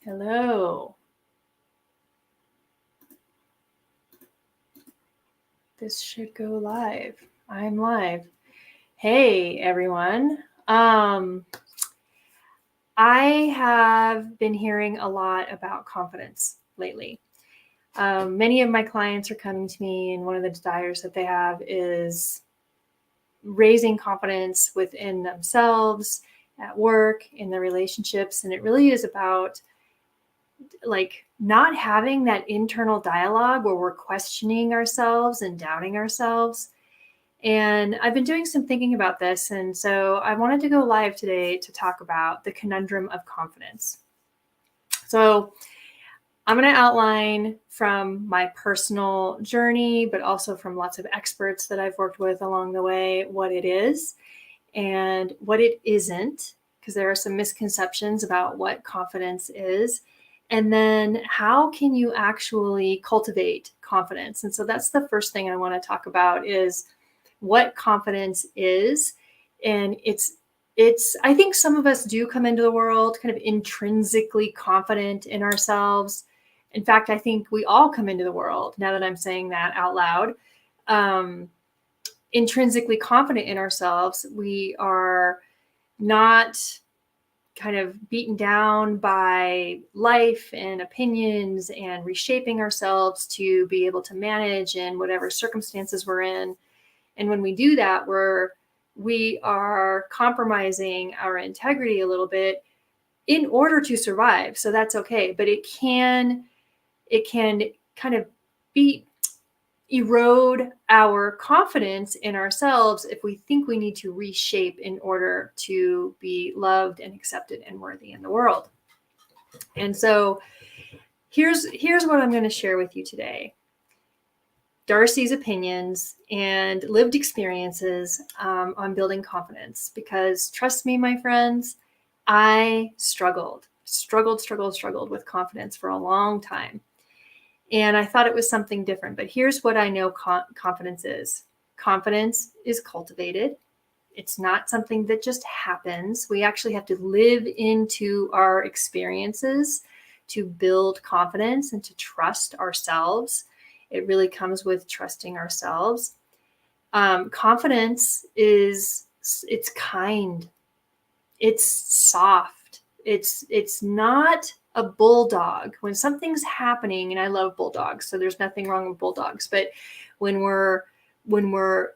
Hello. This should go live. I'm live. Hey, everyone. I have been hearing a lot about confidence lately. Many of my clients are coming to me, and one of the desires that they have is raising confidence within themselves, at work, in their relationships. And it really is about not having that internal dialogue where we're questioning ourselves and doubting ourselves. And I've been doing some thinking about this. And so I wanted to go live today to talk about the conundrum of confidence. So I'm going to outline from my personal journey, but also from lots of experts that I've worked with along the way, what it is and what it isn't, because there are some misconceptions about what confidence is. And then how can you actually cultivate confidence? And so that's the first thing I want to talk about is what confidence is. And it's I think some of us do come into the world kind of intrinsically confident in ourselves. In fact, I think we all come into the world, now that I'm saying that out loud, intrinsically confident in ourselves. We are not kind of beaten down by life and opinions and reshaping ourselves to be able to manage in whatever circumstances we're in. And when we do that, we are compromising our integrity a little bit in order to survive. So that's okay. But it can kind of erode our confidence in ourselves if we think we need to reshape in order to be loved and accepted and worthy in the world. And so here's what I'm going to share with you today. Darcy's opinions and lived experiences on building confidence, because trust me, my friends, I struggled with confidence for a long time. And I thought it was something different. But here's what I know confidence is. Confidence is cultivated. It's not something that just happens. We actually have to live into our experiences to build confidence and to trust ourselves. It really comes with trusting ourselves. Confidence it's kind. It's soft. It's not a bulldog. When something's happening, and I love bulldogs, so there's nothing wrong with bulldogs, but when we're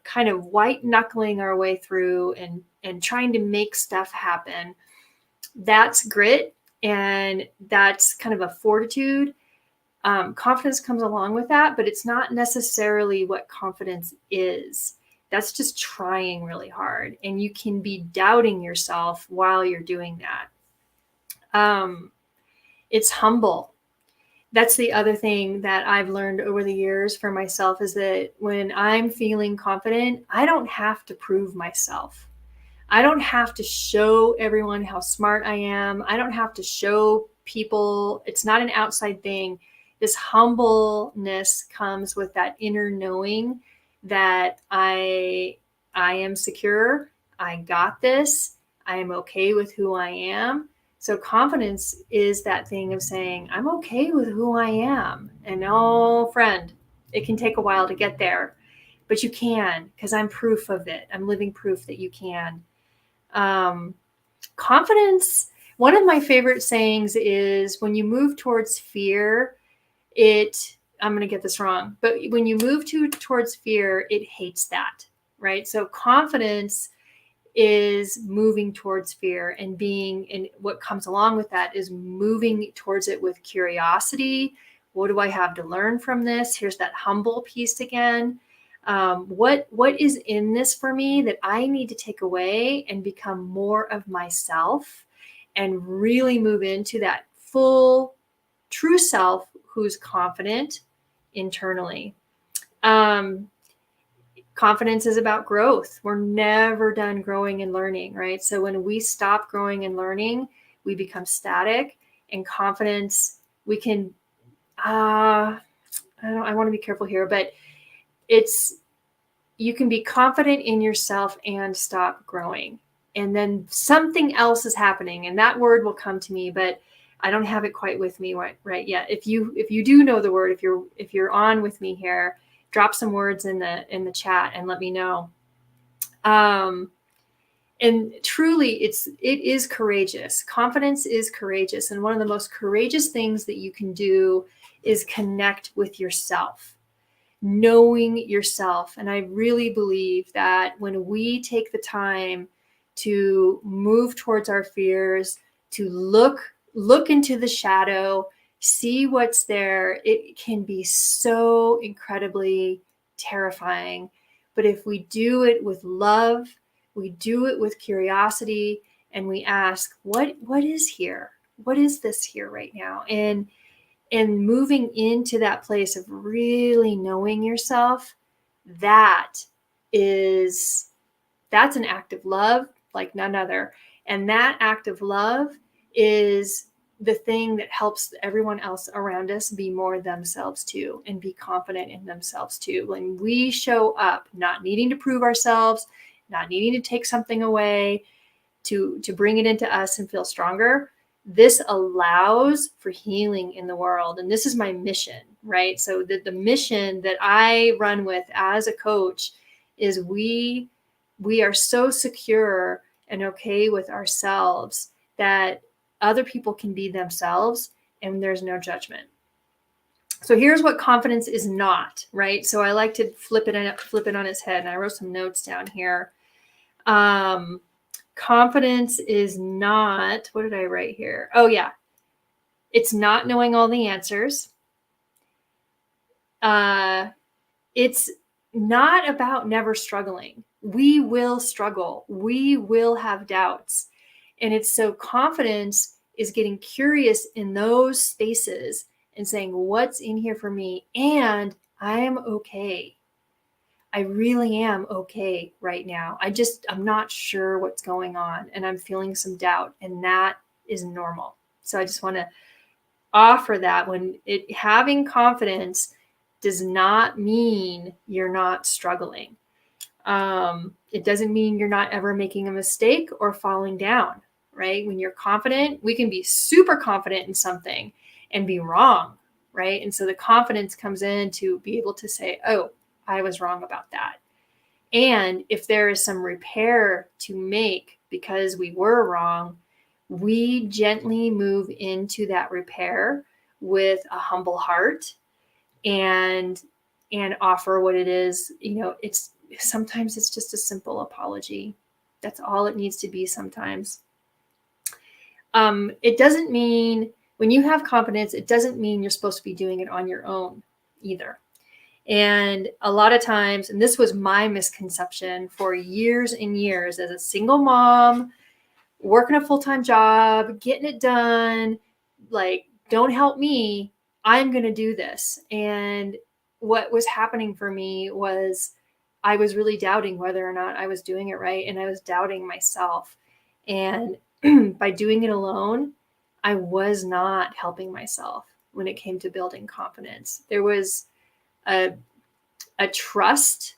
kind of white knuckling our way through and trying to make stuff happen, that's grit and that's kind of a fortitude. Confidence comes along with that, but it's not necessarily what confidence is. That's just trying really hard, and you can be doubting yourself while you're doing that. It's humble. That's the other thing that I've learned over the years for myself, is that when I'm feeling confident, I don't have to prove myself. I don't have to show everyone how smart I am. I don't have to show people. It's not an outside thing. This humbleness comes with that inner knowing that I am secure. I got this. I am okay with who I am. So confidence is that thing of saying, I'm okay with who I am. And oh, friend, it can take a while to get there, but you can, because I'm proof of it. I'm living proof that you can. Confidence, one of my favorite sayings is, when you move towards fear, I'm going to get this wrong, but when you move towards fear, it hates that, right? So confidence is moving towards fear, and what comes along with that is moving towards it with curiosity. What do I have to learn from this? Here's that humble piece again. What is in this for me that I need to take away and become more of myself and really move into that full true self who's confident internally. Confidence is about growth. We're never done growing and learning, right? So when we stop growing and learning, we become static. And confidence, we can, I want to be careful here, but you can be confident in yourself and stop growing. And then something else is happening, and that word will come to me, but I don't have it quite with me right yet. If you do know the word, if you're on with me here, drop some words in the chat and let me know. And truly, it is courageous. Confidence is courageous. And one of the most courageous things that you can do is connect with yourself, knowing yourself. And I really believe that when we take the time to move towards our fears, to look into the shadow, see what's there, it can be so incredibly terrifying. But if we do it with love, we do it with curiosity, and we ask, what is here? What is this here right now? And moving into that place of really knowing yourself, that's an act of love like none other. And that act of love is the thing that helps everyone else around us be more themselves too, and be confident in themselves too. When we show up, not needing to prove ourselves, not needing to take something away, to bring it into us and feel stronger, this allows for healing in the world. And this is my mission, right? So the mission that I run with as a coach is we are so secure and okay with ourselves that other people can be themselves and there's no judgment. So here's what confidence is not, right? So I like to flip it on its head, and I wrote some notes down here. Confidence is not, what did I write here? Oh yeah. It's not knowing all the answers. It's not about never struggling. We will struggle. We will have doubts. And it's so confidence is getting curious in those spaces and saying, what's in here for me? And I am okay. I really am okay right now. I'm not sure what's going on, and I'm feeling some doubt, and that is normal. So I just want to offer that having confidence does not mean you're not struggling. It doesn't mean you're not ever making a mistake or falling down, right? When you're confident, we can be super confident in something and be wrong, right? And so the confidence comes in to be able to say, oh, I was wrong about that. And if there is some repair to make because we were wrong, we gently move into that repair with a humble heart and offer what it is. Sometimes it's just a simple apology. That's all it needs to be sometimes. It doesn't mean, when you have confidence, it doesn't mean you're supposed to be doing it on your own either. And a lot of times, and this was my misconception for years and years as a single mom, working a full-time job, getting it done, like, don't help me, I'm going to do this. And what was happening for me was I was really doubting whether or not I was doing it right. And I was doubting myself. And by doing it alone, I was not helping myself when it came to building confidence. There was a trust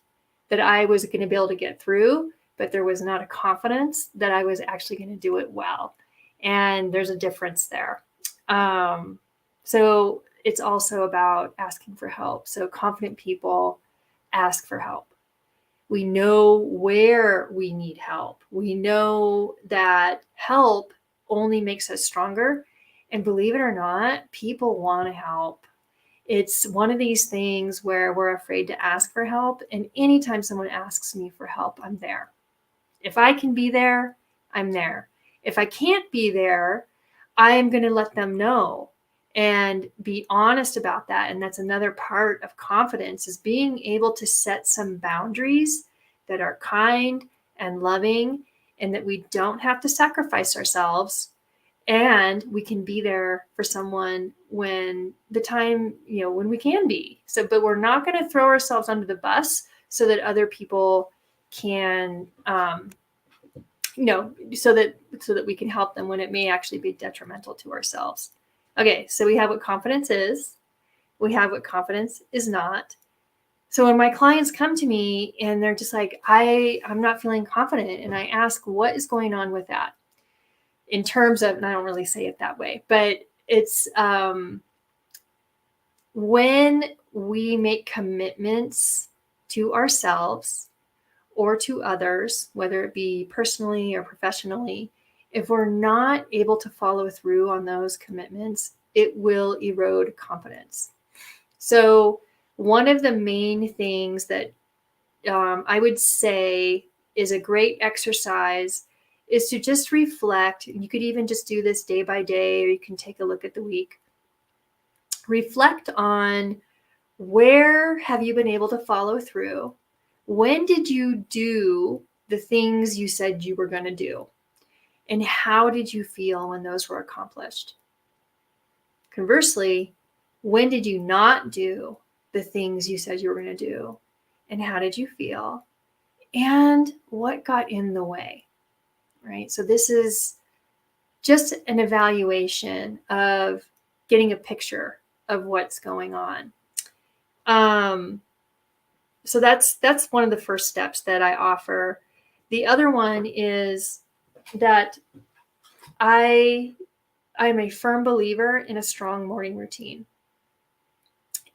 that I was going to be able to get through, but there was not a confidence that I was actually going to do it well. And there's a difference there. So it's also about asking for help. So confident people ask for help. We know where we need help. We know that help only makes us stronger. And believe it or not, people want to help. It's one of these things where we're afraid to ask for help. And anytime someone asks me for help, I'm there. If I can be there, I'm there. If I can't be there, I'm going to let them know and be honest about that. And that's another part of confidence, is being able to set some boundaries that are kind and loving, and that we don't have to sacrifice ourselves. And we can be there for someone when the time, when we can be. So, but we're not going to throw ourselves under the bus so that other people can, so that we can help them when it may actually be detrimental to ourselves. Okay, so we have what confidence is. We have what confidence is not. So when my clients come to me and they're just like, I'm not feeling confident, and I ask, what is going on with that? In terms of, and I don't really say it that way, but It's when we make commitments to ourselves or to others, whether it be personally or professionally, if we're not able to follow through on those commitments, it will erode confidence. So one of the main things that I would say is a great exercise is to just reflect. You could even just do this day by day, or you can take a look at the week. Reflect on where have you been able to follow through? When did you do the things you said you were going to do? And how did you feel when those were accomplished? Conversely, when did you not do the things you said you were going to do? And how did you feel? And what got in the way, right? So this is just an evaluation of getting a picture of what's going on. So that's one of the first steps that I offer. The other one is that I'm a firm believer in a strong morning routine.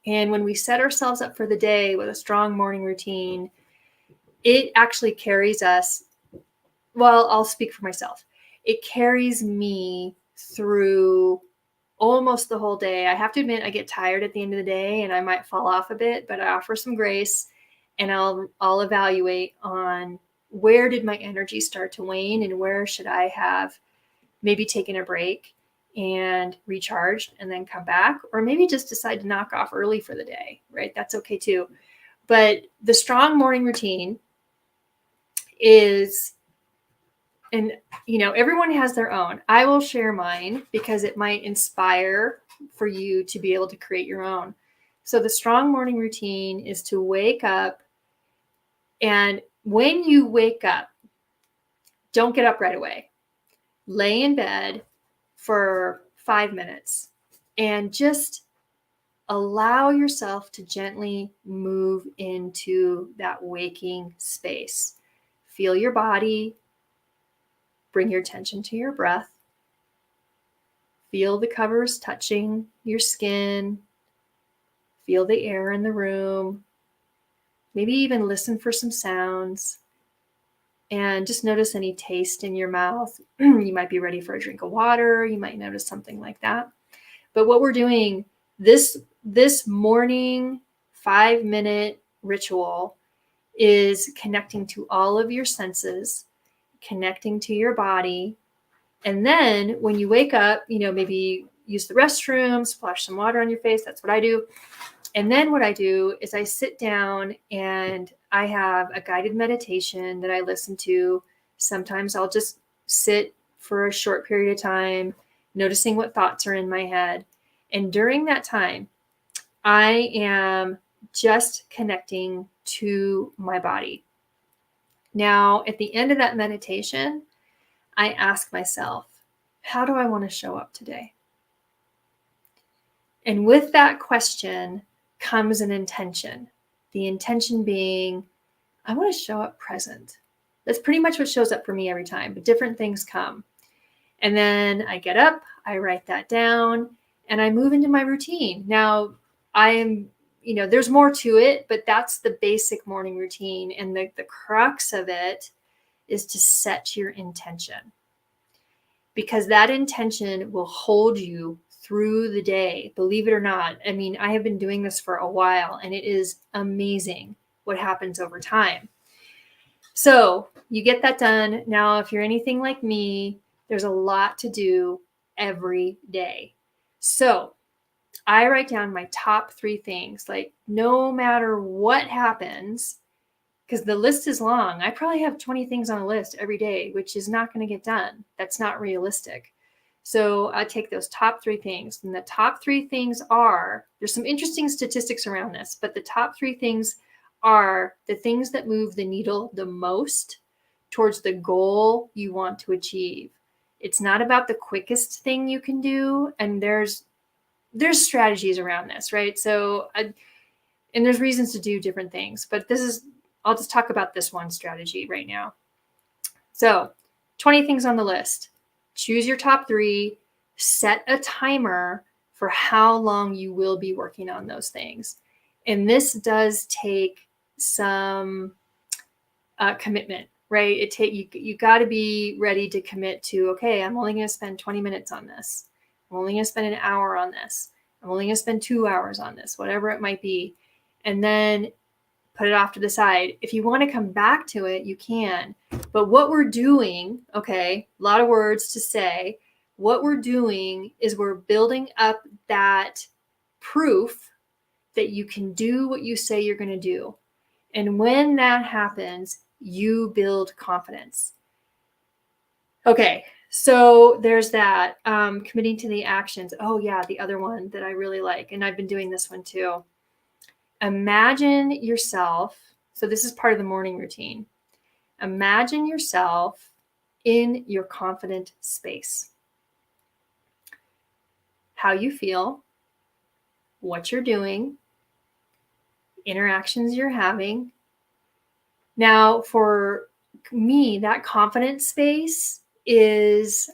And when we set ourselves up for the day with a strong morning routine, it actually carries us. Well, I'll speak for myself. It carries me through almost the whole day. I have to admit, I get tired at the end of the day and I might fall off a bit, but I offer some grace and I'll evaluate on where did my energy start to wane and where should I have maybe taken a break and recharged and then come back, or maybe just decide to knock off early for the day, right? That's okay too. But the strong morning routine is, and everyone has their own. I will share mine because it might inspire for you to be able to create your own. So the strong morning routine is to wake up, and when you wake up, don't get up right away. Lay in bed for 5 minutes and just allow yourself to gently move into that waking space. Feel your body. Bring your attention to your breath. Feel the covers touching your skin. Feel the air in the room. Maybe even listen for some sounds. And just notice any taste in your mouth. You might be ready for a drink of water. You might notice something like that. But what we're doing, this morning 5-minute ritual is connecting to all of your senses, connecting to your body. And then when you wake up, maybe use the restroom, splash some water on your face. That's what I do. And then what I do is I sit down and I have a guided meditation that I listen to. Sometimes I'll just sit for a short period of time, noticing what thoughts are in my head. And during that time, I am just connecting to my body. Now, at the end of that meditation, I ask myself, how do I want to show up today? And with that question comes an intention. The intention being, I want to show up present. That's pretty much what shows up for me every time, but different things come. And then I get up, I write that down, and I move into my routine. Now, I am, there's more to it, but that's the basic morning routine. And the crux of it is to set your intention, because that intention will hold you through the day. Believe it or not. I mean, I have been doing this for a while and it is amazing what happens over time. So you get that done. Now, if you're anything like me, there's a lot to do every day. So I write down my top 3 things, like no matter what happens, because the list is long. I probably have 20 things on a list every day, which is not going to get done. That's not realistic. So I take those top 3 things. And the top 3 things are, there's some interesting statistics around this, but the top 3 things are the things that move the needle the most towards the goal you want to achieve. It's not about the quickest thing you can do. And there's strategies around this, right? So, and there's reasons to do different things, but I'll just talk about this one strategy right now. So 20 things on the list. Choose your top 3. set a timer for how long you will be working on those things. And this does take some commitment, right? You got to be ready to commit to, okay, I'm only going to spend 20 minutes on this. I'm only going to spend an hour on this. I'm only going to spend 2 hours on this, whatever it might be. And then put it off to the side. If you want to come back to it, you can. But what we're doing, okay, a lot of words to say. What we're doing is we're building up that proof that you can do what you say you're going to do. And when that happens, you build confidence. Okay, so there's that. Committing to the actions. Oh yeah, the other one that I really like, and I've been doing this one too. Imagine yourself. So this is part of the morning routine. Imagine yourself in your confident space. How you feel, what you're doing, interactions you're having. Now, for me, that confident space is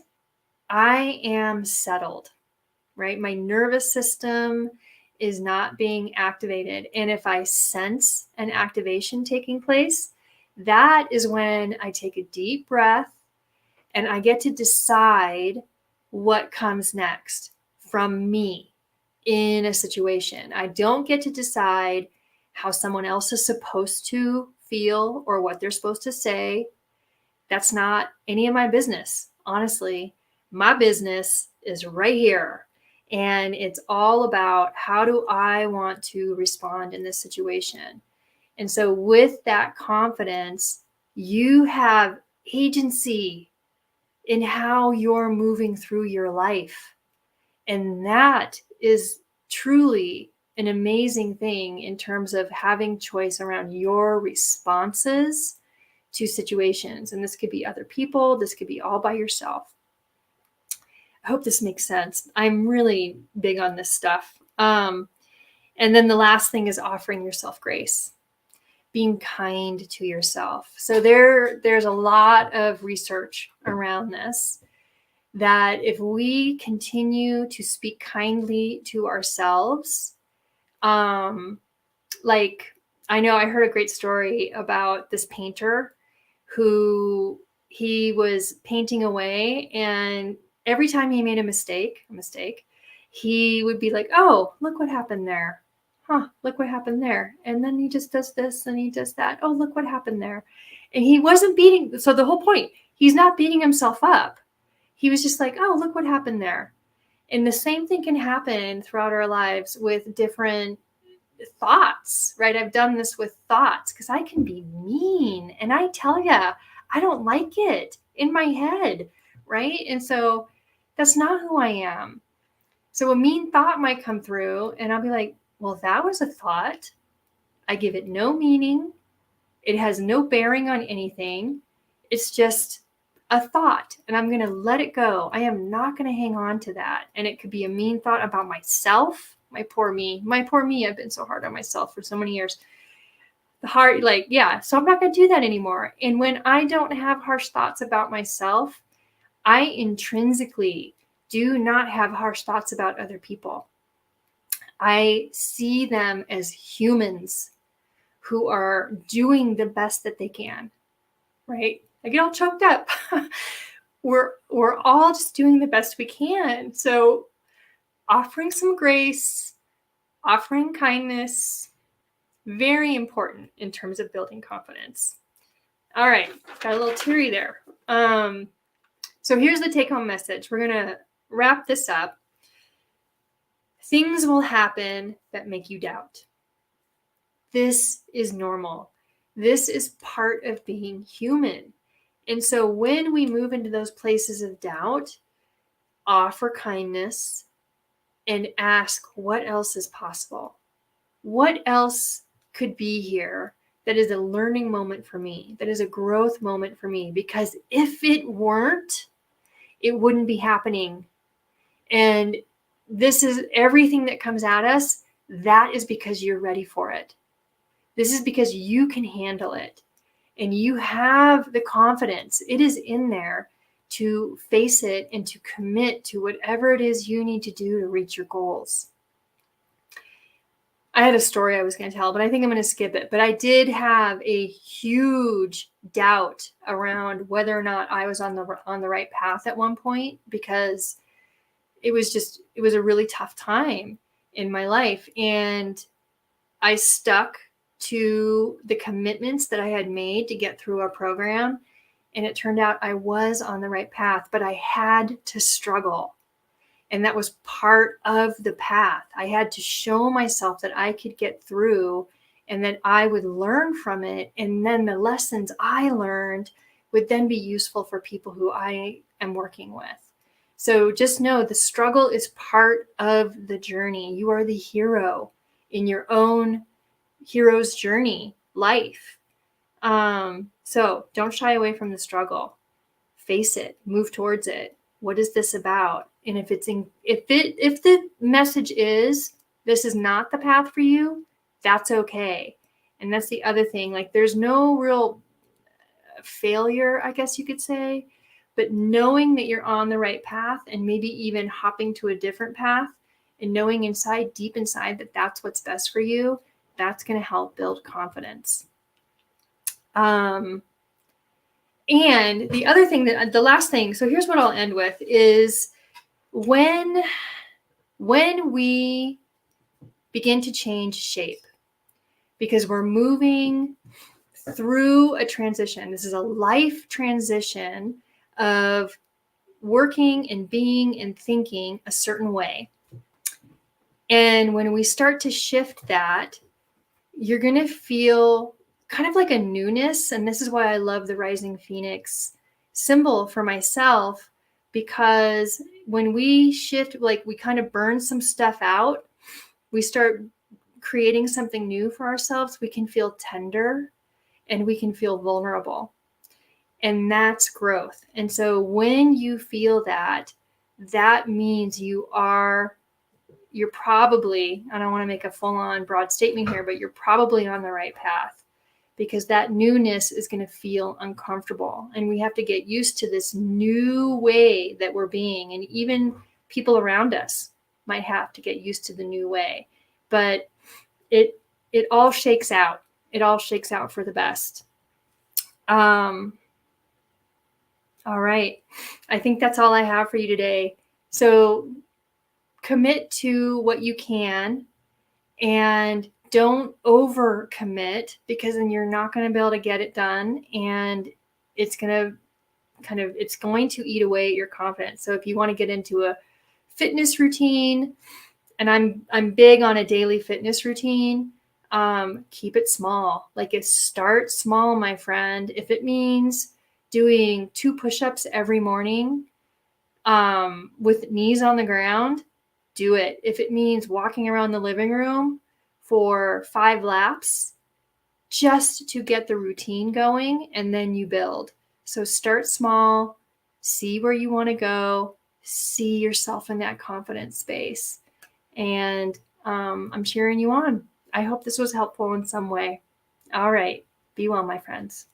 I am settled, right? My nervous system is not being activated. And if I sense an activation taking place, that is when I take a deep breath and I get to decide what comes next from me in a situation. I don't get to decide how someone else is supposed to feel or what they're supposed to say. That's not any of my business. Honestly, my business is right here. And it's all about how do I want to respond in this situation. And so with that confidence, you have agency in how you're moving through your life. And that is truly an amazing thing in terms of having choice around your responses to situations. And this could be other people. This could be all by yourself. I hope this makes sense. I'm really big on this stuff. And then the last thing is offering yourself grace, being kind to yourself. So there's a lot of research around this, that if we continue to speak kindly to ourselves, like I know I heard a great story about this painter who he was painting away, and every time he made a mistake, he would be like, oh, look what happened there. Look what happened there. And then he just does this and he does that. Oh, look what happened there. And he wasn't beating. So the whole point, he's not beating himself up. He was just like, oh, look what happened there. And the same thing can happen throughout our lives with different thoughts, right? I've done this with thoughts because I can be mean. And I tell you, I don't like it in my head, right? And so that's not who I am. So a mean thought might come through and I'll be like, well, that was a thought. I give it no meaning. It has no bearing on anything. It's just a thought, and I'm going to let it go. I am not going to hang on to that. And it could be a mean thought about myself. My poor me. I've been so hard on myself for so many years. So I'm not going to do that anymore. And when I don't have harsh thoughts about myself, I intrinsically do not have harsh thoughts about other people. I see them as humans who are doing the best that they can, right? I get all choked up. We're all just doing the best we can. So offering some grace, offering kindness, very important in terms of building confidence. All right, got a little teary there. So here's the take-home message. We're going to wrap this up. Things will happen that make you doubt. This is normal. This is part of being human. And so when we move into those places of doubt, offer kindness and ask what else is possible. What else could be here that is a learning moment for me, that is a growth moment for me? Because if it weren't, it wouldn't be happening. And this is everything that comes at us. That is because you're ready for it. This is because you can handle it and you have the confidence. It is in there to face it and to commit to whatever it is you need to do to reach your goals. I had a story I was going to tell, but I think I'm going to skip it. But I did have a huge doubt around whether or not I was on the right path at one point, because it was a really tough time in my life. And I stuck to the commitments that I had made to get through our program. And it turned out I was on the right path, but I had to struggle. And that was part of the path. I had to show myself that I could get through and that I would learn from it. And then the lessons I learned would then be useful for people who I am working with. So just know the struggle is part of the journey. You are the hero in your own hero's journey life. So don't shy away from the struggle. Face it, move towards it. What is this about? And if the message is this is not the path for you, that's okay. And that's the other thing. Like, there's no real failure, I guess you could say, but knowing that you're on the right path and maybe even hopping to a different path and knowing deep inside that that's what's best for you, that's going to help build confidence. And the other thing, the last thing, so here's what I'll end with, is when we begin to change shape, because we're moving through a transition. This is a life transition of working and being and thinking a certain way. And when we start to shift that, you're going to feel kind of like a newness. And this is why I love the rising phoenix symbol for myself, because when we shift, like we kind of burn some stuff out, we start creating something new for ourselves, we can feel tender and we can feel vulnerable. And that's growth. And so when you feel that, that means you're probably, I don't want to make a full-on broad statement here, but you're probably on the right path, because that newness is going to feel uncomfortable. And we have to get used to this new way that we're being. And even people around us might have to get used to the new way. But it all shakes out. It all shakes out for the best. All right. I think that's all I have for you today. So commit to what you can and don't overcommit, because then you're not going to be able to get it done, and it's going to eat away at your confidence. So if you want to get into a fitness routine, and I'm big on a daily fitness routine, keep it small. Like, start small, my friend. If it means doing 2 push-ups every morning with knees on the ground, do it. If it means walking around the living room for 5 laps, just to get the routine going, and then you build. So start small, see where you want to go, see yourself in that confidence space. And I'm cheering you on. I hope this was helpful in some way. All right. Be well, my friends.